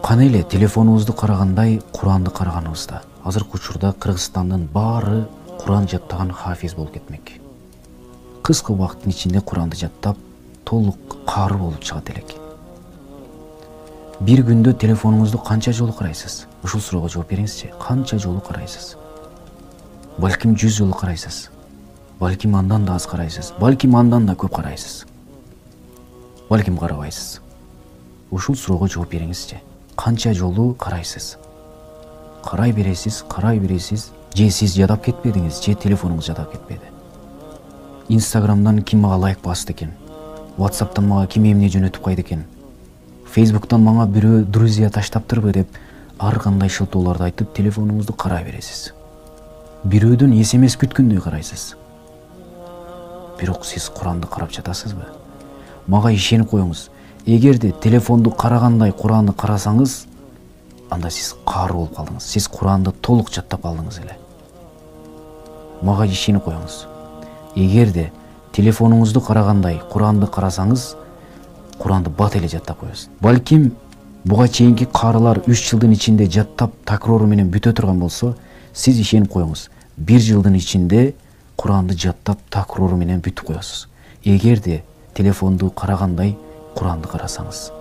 Кана эле телефонубузду карагандай Куранды караганыбызда. Азыркы учурда Кыргызстандын баары Куран жаттаган хафиз болуп кетмек. Кыска убакыттын ичинде Куранды жаттап, толук каары болуп чыгат элек. Бир күндө телефонуңузду канча жолу карайсыз? Ушул суроого жооп бериңизчи. Канча жолу карайсыз? Балким 100 жолу карайсыз. Балким андан да аз карайсыз. Балким андан да көп карайсыз. Балким карабайсыз. Ушул суроого жооп бериңизчи. Канча жолу карайсыз? Карай бересиз, же сиз жадап кетпедиңиз, же телефонуңуз жадап кетпеди. Инстаграмдан ким мага лайк басты экен? WhatsApp'тан мага ким эмне жөнөтүп кайды экен? Facebook'тан мага бирөө друзья таштаптырбы деп ар кандай шылтоолорду айтып телефонуңузду карай бересиз. Бирөөдөн SMS күткөндөй карайсыз. Бирок сиз Куранды карап жатасызбы? Мага ишенип коюңуз. Эгерде телефонду карагандай Куранды карасаңыз, анда сиз каары болуп калдыңыз. Сиз Куранды толук жаттап алдыңыз эле. Мага ишенип коюңуз. Эгерде телефонуңузду карагандай Куранды карасаңыз, Куранды бат эле жаттап коесуз. Балким буга чейинки каарылар 3 жылдын ичинде жаттап такрору менен бүтө турган болсо, сиз ишенип коюңуз. 1 жылдын ичинде Куранды жаттап такрору менен бүтүп коесуз. Эгерде телефонду карагандай Куранды карасаңыз.